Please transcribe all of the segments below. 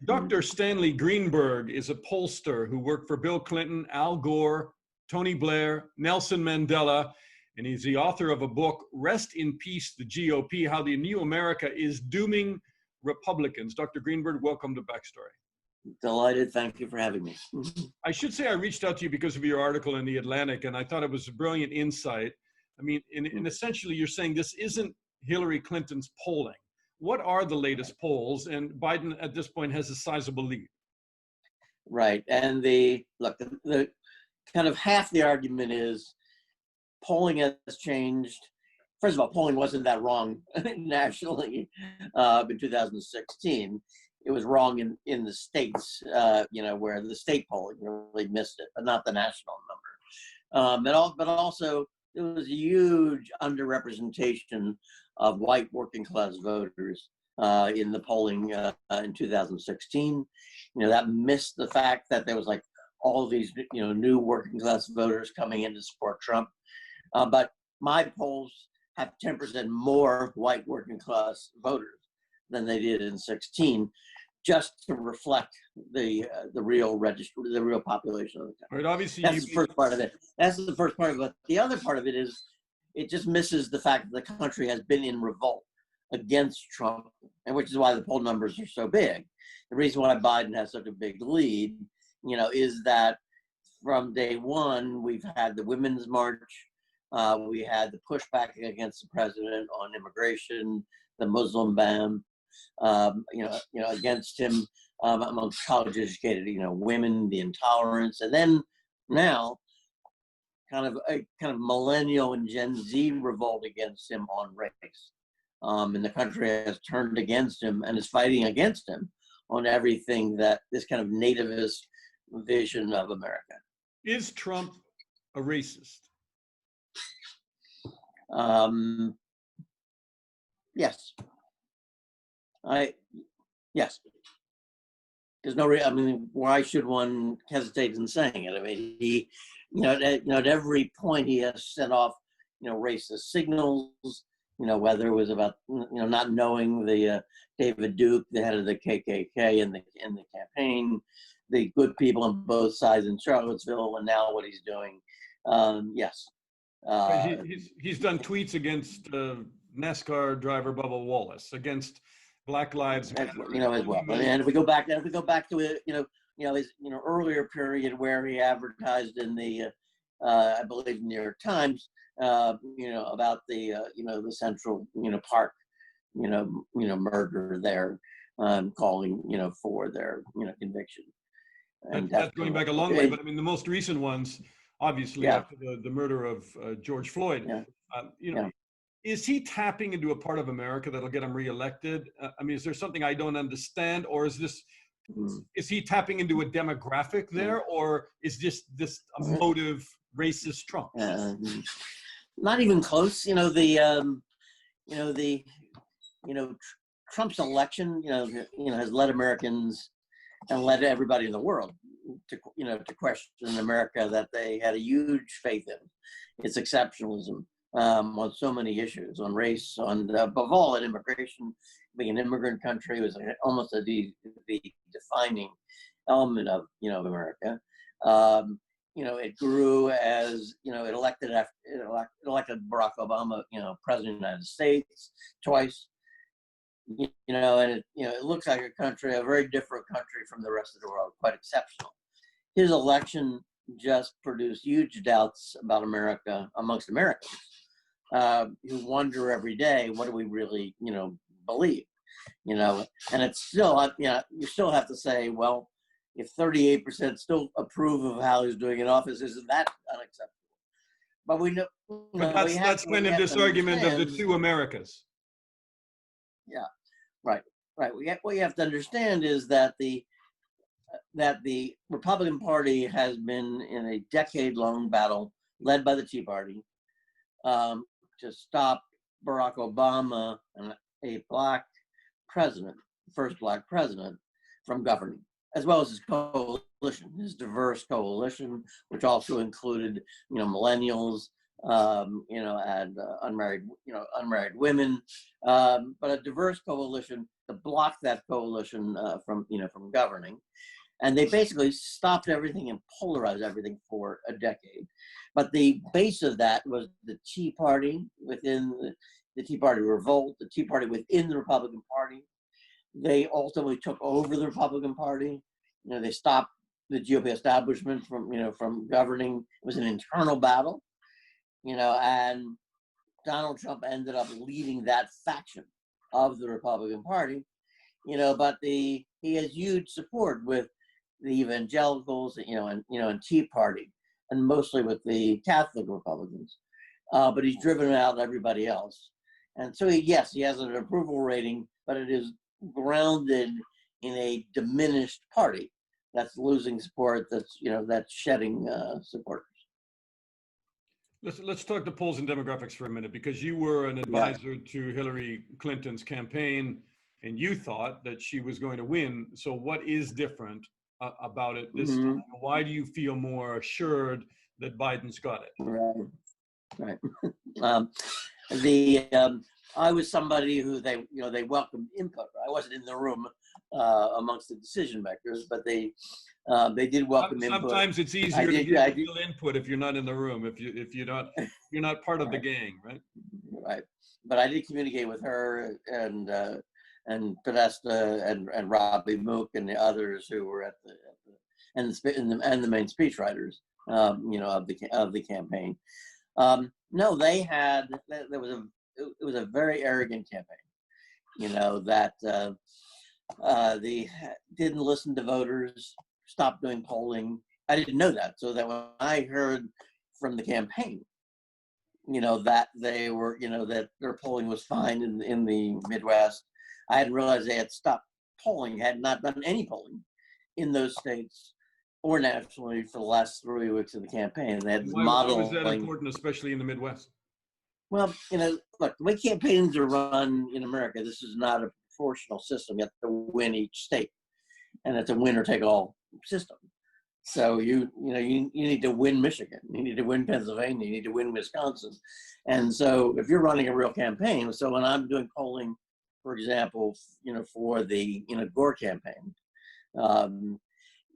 Dr. Stanley Greenberg is a pollster who worked for Bill Clinton, Al Gore, Tony Blair, Nelson Mandela, and he's the author of a book, Rest in Peace, the GOP, How the New America is Dooming Republicans. Dr. Greenberg, welcome to Backstory. Delighted. Thank you for having me. I should say I reached out to you because of your article in The Atlantic, and I thought it was a brilliant insight. I mean, in essentially, you're saying this isn't Hillary Clinton's polling. What are the latest polls? And Biden at this point has a sizable lead. Right. And the kind of half the argument is polling has changed. First of all, polling wasn't that wrong nationally in 2016. It was wrong in the states, where the state polling really missed it, but not the national number. But also, there was a huge underrepresentation of white working class voters in the polling in 2016. That missed the fact that there was like all of these, new working class voters coming in to support Trump. But my polls have 10% more white working class voters than they did in 16, just to reflect the real population of the country. Right, obviously, that's the first part of it. That's the first part of it. The other part of it is it just misses the fact that the country has been in revolt against Trump, and which is why the poll numbers are so big. The reason why Biden has such a big lead, is that from day one, we've had the Women's March, we had the pushback against the president on immigration, the Muslim ban, against him amongst college-educated, women, the intolerance, and then now, kind of millennial and Gen Z revolt against him on race. And the country has turned against him and is fighting against him on everything that this kind of nativist vision of America. Is Trump a racist? Yes. Yes. There's no why should one hesitate in saying it? I mean, he, at every point he has set off, racist signals, whether it was about, not knowing the David Duke, the head of the KKK in the campaign, the good people on both sides in Charlottesville, and now what he's doing. Yes. He's done tweets against NASCAR driver Bubba Wallace, against Black Lives Matter. As well. And if we go back to it, his earlier period where he advertised in the I believe New York Times, about the Central Park, murder there, calling for their conviction. And that's going back a long way, but I mean the most recent ones, obviously after the murder of George Floyd. Is he tapping into a part of America that'll get him reelected? I mean, is there something I don't understand, or is he tapping into a demographic there, or is this a motive racist Trump? Not even close. Trump's election, has led Americans and led everybody in the world to question America that they had a huge faith in its exceptionalism. On so many issues, on race, on above all, on immigration. Being an immigrant country was almost the defining element of America. It grew as it elected Barack Obama, president of the United States twice. And it looks like a very different country from the rest of the world, quite exceptional. His election just produced huge doubts about America amongst Americans. Who wonder every day, what do we really, believe, and it's still, you still have to say, well, if 38% still approve of how he's doing in office, isn't that unacceptable? But we know. But that's kind of this argument of the two Americas. Yeah, right. What you have to understand is that the Republican Party has been in a decade-long battle led by the Tea Party to stop Barack Obama, and a black president, first black president, from governing, as well as his coalition, his diverse coalition, which also included, millennials, and unmarried women, but a diverse coalition block that coalition from governing. And they basically stopped everything and polarized everything for a decade. But the base of that was the Tea Party within the Tea Party revolt, the Tea Party within the Republican Party. They ultimately took over the Republican Party. They stopped the GOP establishment from governing. It was an internal battle, and Donald Trump ended up leading that faction of the Republican Party, but he has huge support with the evangelicals, and Tea Party, and mostly with the Catholic Republicans. But he's driven out everybody else. And so, yes, he has an approval rating, but it is grounded in a diminished party that's losing support, that's shedding supporters. Let's talk the polls and demographics for a minute, because you were an advisor to Hillary Clinton's campaign, and you thought that she was going to win. So what is different about it this time? Why do you feel more assured that Biden's got it? Right. I was somebody who they welcomed input. I wasn't in the room amongst the decision makers, but they did welcome input. Sometimes it's easier to get real input if you're not in the room, if you're not part of the gang, right? Right. But I did communicate with her and Podesta and Robbie Mook and the others who were at the main speechwriters, of the campaign. No, it was a very arrogant campaign, that they didn't listen to voters, stopped doing polling. I didn't know that. So that when I heard from the campaign, that they were, that their polling was fine in the Midwest, I hadn't realized they had stopped polling, had not done any polling in those states or nationally for the last 3 weeks of the campaign. They had Why was that important, especially in the Midwest? Well, look, the way campaigns are run in America, this is not a proportional system. You have to win each state, and it's a winner-take-all system. So you need to win Michigan, you need to win Pennsylvania, you need to win Wisconsin, and so if you're running a real campaign, so when I'm doing polling, for example, for the Gore campaign,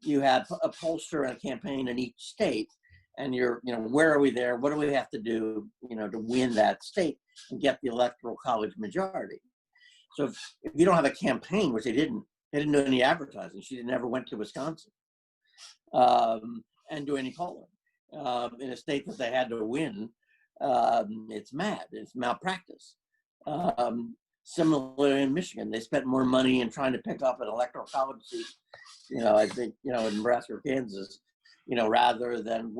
you have a pollster and a campaign in each state. And where are we there? What do we have to do, to win that state and get the electoral college majority? So if you don't have a campaign, which they didn't do any advertising. She never went to Wisconsin and do any polling in a state that they had to win. It's mad. It's malpractice. Similarly in Michigan, they spent more money in trying to pick up an electoral college seat, I think, in Nebraska or Kansas, rather than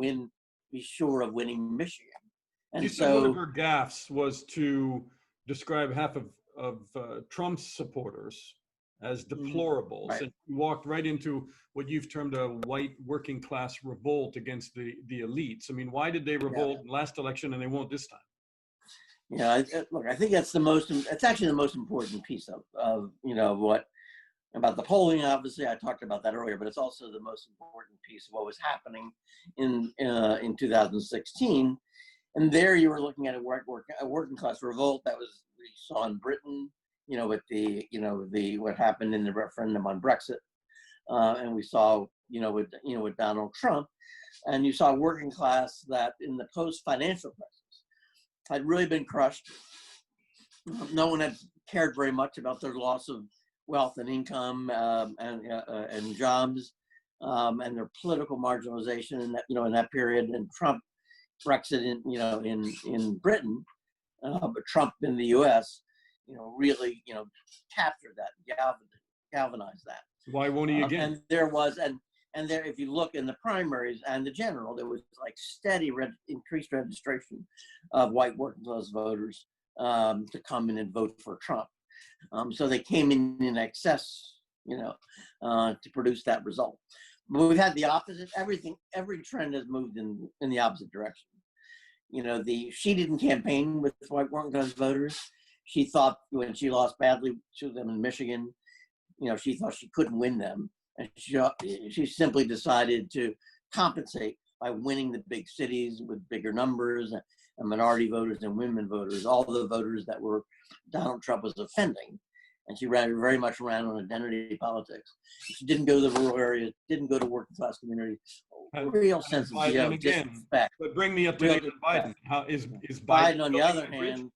be sure of winning Michigan. And so one of her gaffes was to describe half of Trump's supporters as deplorables, right. And walked right into what you've termed a white working class revolt against the elites. I mean, why did they revolt last election and they won't this time? Look, I think that's actually the most important piece of what about the polling. Obviously, I talked about that earlier, but it's also the most important piece of what was happening in 2016. And there you were looking at a working class revolt that we saw in Britain, with the what happened in the referendum on Brexit, and we saw with Donald Trump, and you saw a working class that in the post-financial crisis had really been crushed. No one had cared very much about their loss of wealth and income and jobs, and their political marginalization in that period. And Trump, Brexit in Britain, but Trump in the U.S. Really captured that, galvanized that. Why won't he again? And there was and there, if you look in the primaries and the general, there was like steady increased registration of white working class voters to come in and vote for Trump. So they came in excess, to produce that result. But we've had the opposite. Every trend has moved in the opposite direction. She didn't campaign with white working class voters. She thought when she lost badly to them in Michigan, she thought she couldn't win them. And she simply decided to compensate by winning the big cities with bigger numbers and minority voters and women voters, all the voters that were Donald Trump was offending. and she ran very much around on identity politics. She didn't go to the rural areas, didn't go to working class communities. Real sense of disrespect. But bring me up to date on Biden. How is Biden on the other hand?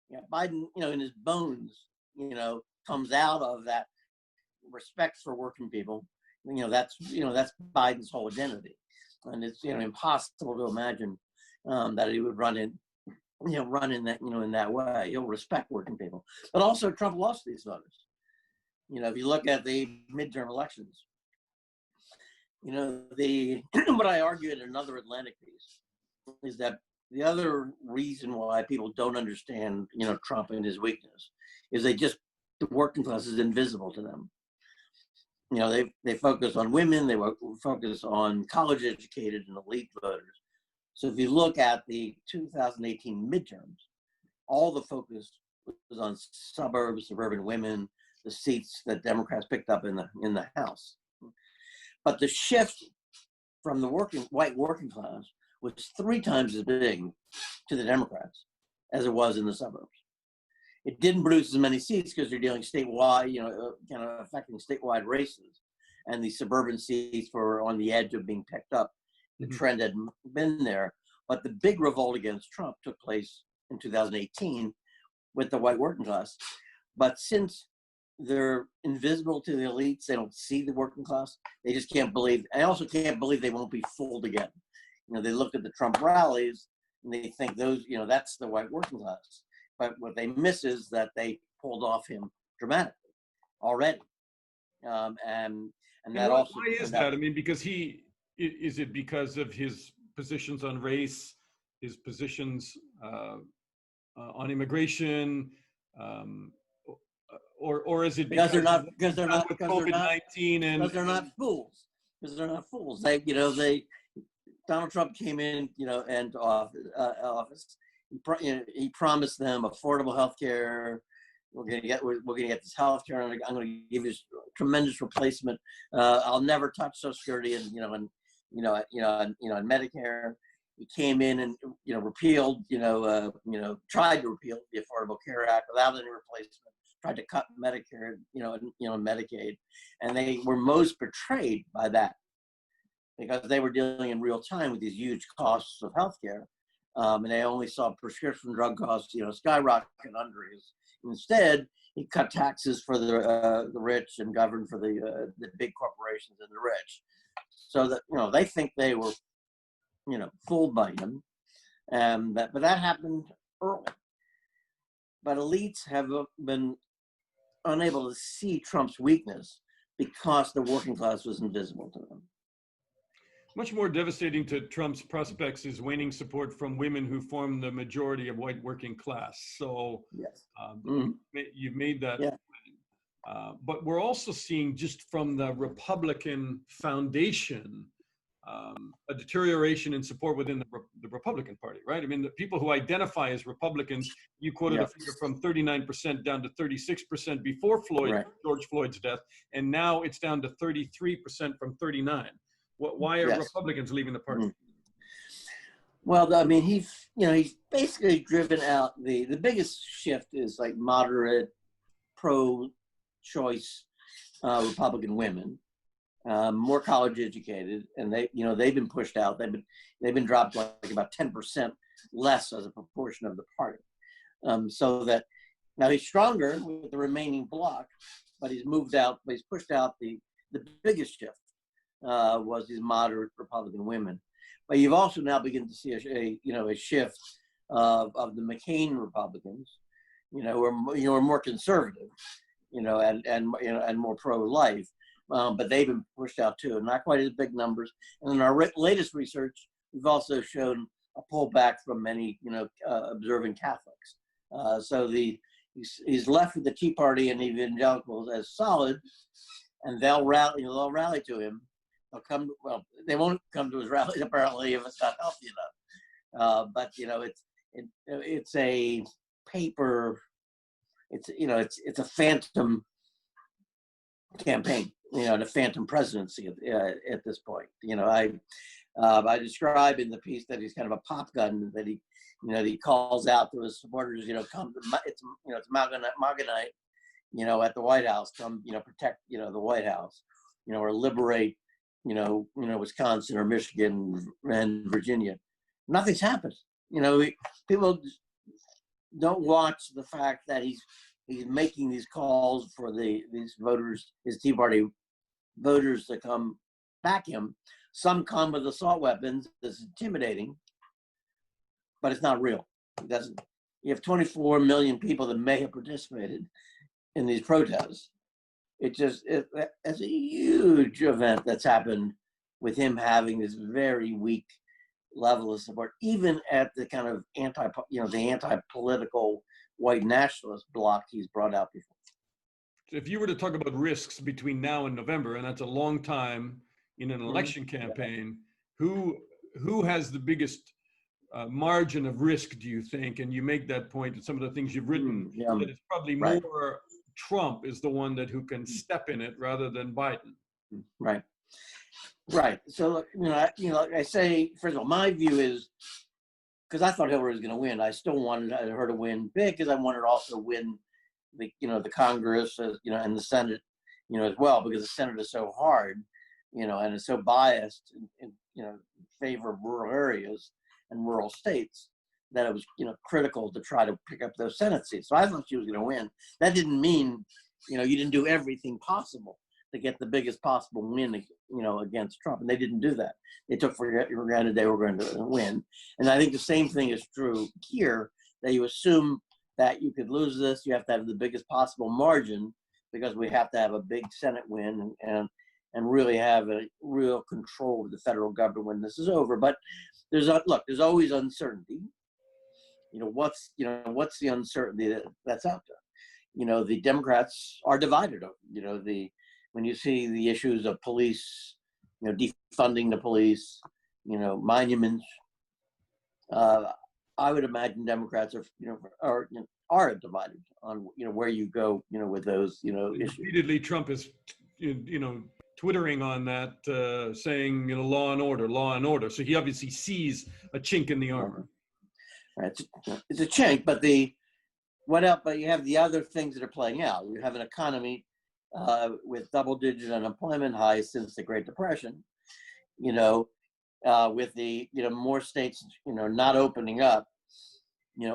Yeah, Biden, in his bones, comes out of that respect for working people. That's Biden's whole identity, and it's impossible to imagine that he would run in that in that way. He'll respect working people, but also Trump lost these voters. If you look at the midterm elections, what I argue in another Atlantic piece is that the other reason why people don't understand Trump and his weakness is the working class is invisible to them. They focus on women, they focus on college educated and elite voters. So if you look at the 2018 midterms, all the focus was on suburban women, the seats that Democrats picked up in the House. But the shift from the white working class was 3 times as big to the Democrats as it was in the suburbs. It didn't produce as many seats because they're dealing statewide, kind of affecting statewide races, and the suburban seats were on the edge of being picked up. The trend had been there, but the big revolt against Trump took place in 2018 with the white working class. But since they're invisible to the elites, they don't see the working class, they just can't believe. I also can't believe they won't be fooled again. They look at the Trump rallies and they think those, that's the white working class. But what they miss is that they pulled off him dramatically already. And that also. Why is that? I mean, because is it because of his positions on race, his positions on immigration, or is it because they're not COVID-19 and because they're not fools? Because they're not fools. Donald Trump came in, and office. He promised them affordable health care. We're gonna get this health care, and I'm gonna give you tremendous replacement. I'll never touch Social Security and Medicare. He came in and repealed, tried to repeal the Affordable Care Act without any replacement. Tried to cut Medicare, Medicaid, and they were most betrayed by that because they were dealing in real time with these huge costs of healthcare, and they only saw prescription drug costs, skyrocket under his. Instead, he cut taxes for the rich and governed for the big corporations and the rich, so that they think they were, fooled by him, but that happened early. But elites have been unable to see Trump's weakness because the working class was invisible to them. Much more devastating to Trump's prospects is waning support from women who form the majority of white working class. So yes. You've made that. Yeah. But we're also seeing just from the Republican foundation, a deterioration in support within the Republican Party, right? I mean, the people who identify as Republicans, you quoted a figure from 39% down to 36% before George Floyd's death, and now it's down to 33% from 39%. Why are Republicans leaving the party? Well, I mean, he's basically driven out the biggest shift is like moderate, pro-choice Republican women, more college educated, and they've been pushed out. They've been dropped like about 10% less as a proportion of the party. So that now he's stronger with the remaining bloc, but he's moved out. But he's pushed out the biggest shift. Was these moderate Republican women, but you've also now begun to see a shift of the McCain Republicans, who are more conservative, and more pro-life, but they've been pushed out too, and not quite as big numbers. And in our latest research, we've also shown a pullback from many observant Catholics. So he's left with the Tea Party and evangelicals as solid, and they'll rally to him. They won't come to his rallies apparently if it's not healthy enough. But it's a paper. It's a phantom campaign. And a phantom presidency at this point. I describe in the piece that he's kind of a pop gun that he calls out to his supporters. Come, it's Magonite. at the White House, come, protect, the White House, or liberate, Wisconsin or Michigan and Virginia. Nothing's happened. People don't watch the fact that he's making these calls for these voters, his Tea Party voters, to come back him. Some come with assault weapons. It's intimidating, but it's not real. It doesn't. You have 24 million people that may have participated in these protests. It's a huge event that's happened with him having this very weak level of support, even at the kind of the anti-political white nationalist bloc he's brought out before. If you were to talk about risks between now and November, and that's a long time in an election campaign, who has the biggest margin of risk, do you think? And you make that point in some of the things you've written, that it's probably more Trump is the one who can step in it rather than Biden. Right. So, I say, first of all, my view is, because I thought Hillary was going to win, I still wanted her to win big, because I wanted her also to win the Congress, and the Senate, as well, because the Senate is so hard, and it's so biased in favor of rural areas and rural states, that it was, critical to try to pick up those Senate seats. So I thought she was going to win. That didn't mean, you didn't do everything possible to get the biggest possible win, against Trump. And they didn't do that. They took for granted they were going to win. And I think the same thing is true here, that you assume that you could lose this. You have to have the biggest possible margin, because we have to have a big Senate win and really have a real control of the federal government when this is over. But there's always uncertainty. What's the uncertainty that's out there? The Democrats are divided. When you see the issues of police, defunding the police, monuments, I would imagine Democrats are divided on where you go with those issues. Repeatedly, Trump is twittering on that, saying law and order. So he obviously sees a chink in the armor. Right. It's a chink, but but you have the other things that are playing out. You have an economy with double-digit unemployment, highest since the Great Depression. With the more states not opening up.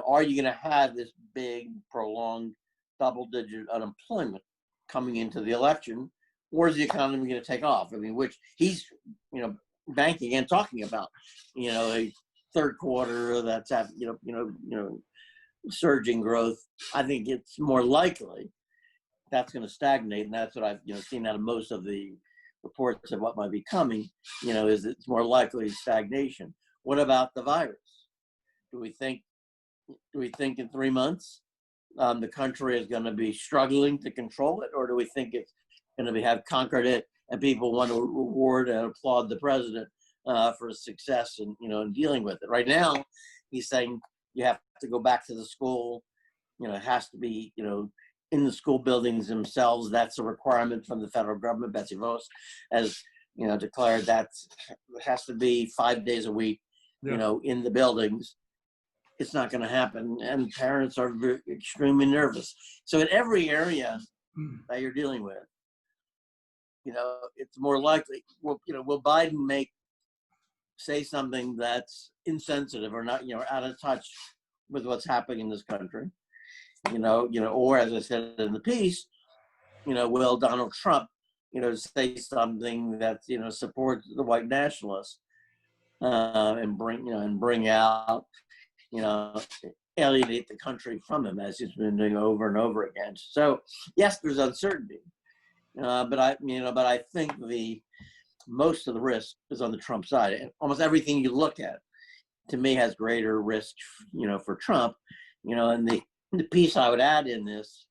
Are you going to have this big, prolonged, double-digit unemployment coming into the election, or is the economy going to take off? I mean, which he's banking and talking about. A third quarter that's surging growth. I think it's more likely that's going to stagnate, and that's what I've seen out of most of the reports of what might be coming. Is it's more likely stagnation. What about the virus? Do we think in 3 months the country is going to be struggling to control it, or do we think it's going to have conquered it and people want to reward and applaud the president for success in dealing with it? Right now, he's saying you have to go back to the school. It has to be in the school buildings themselves. That's a requirement from the federal government. Betsy Vos has declared that it has to be 5 days a week. In the buildings. It's not going to happen, and parents are extremely nervous. So in every area that you're dealing with, it's more likely. Will Biden say something that's insensitive or not, out of touch with what's happening in this country? Or as I said in the piece, will Donald Trump, say something that supports the white nationalists and bring out. Alienate the country from him, as he's been doing over and over again. So yes, there's uncertainty, but I think most of the risk is on the Trump side. And almost everything you look at, to me, has greater risk, for Trump. And the piece I would add in this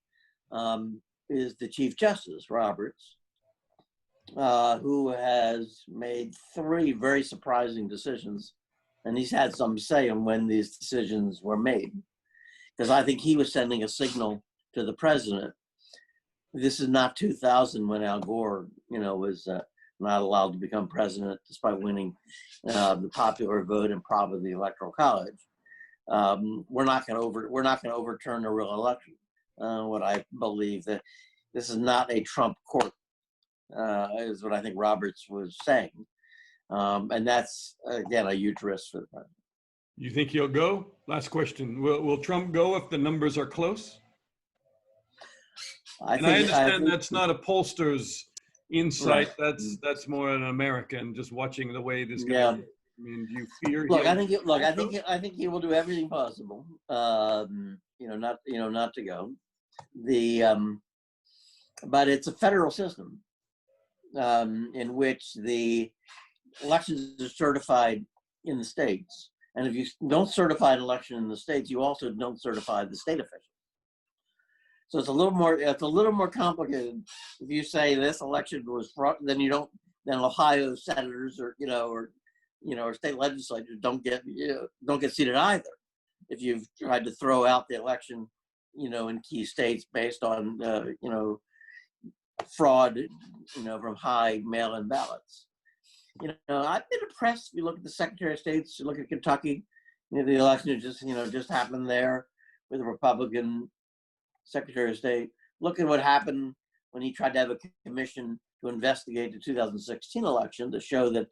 is the Chief Justice Roberts, who has made 3 very surprising decisions. And he's had some say in when these decisions were made, because I think he was sending a signal to the president. This is not 2000 when Al Gore, was not allowed to become president despite winning the popular vote and probably the Electoral College. We're not going to overturn a real election. what I believe, that this is not a Trump court, is what I think Roberts was saying. And that's, again, a huge risk for the president. You think he'll go? Last question. Will Trump go if the numbers are close? I understand that's not a pollster's insight. Right. That's more an American just watching the way this guy. I mean, do you fear? I think he will do everything possible. Not to go. But it's a federal system in which the elections are certified in the states, and if you don't certify an election in the states, you also don't certify the state officials. So it's a little more complicated. If you say this election was fraud, then Ohio senators or state legislatures don't get seated either. If you've tried to throw out the election, in key states based on fraud, from high mail-in ballots. I've been impressed. If you look at the Secretary of State, you look at Kentucky, the election just happened there with a Republican Secretary of State. Look at what happened when he tried to have a commission to investigate the 2016 election to show that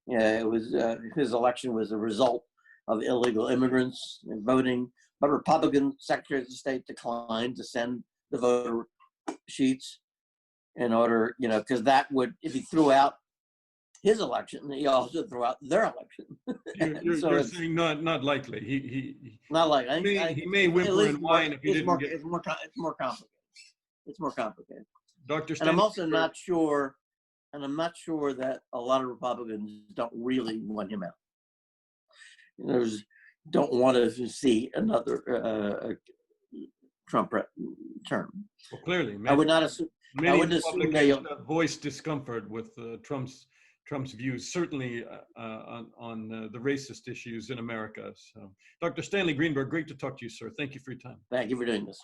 it was his election was a result of illegal immigrants and voting. But Republican Secretaries of State declined to send the voter sheets in order, because that would, if he threw out his election, he also threw out their election. You're saying not likely. He not likely. He may whimper and whine if he didn't get. It's more complicated. It's more complicated. Dr. And I'm also not sure, that a lot of Republicans don't really want him out. Don't want to see another Trump term. Well, clearly, I would not assume. Many Republicans have voiced discomfort with Trump's views, certainly on the racist issues in America. So, Dr. Stanley Greenberg, great to talk to you, sir. Thank you for your time. Thank you for doing this.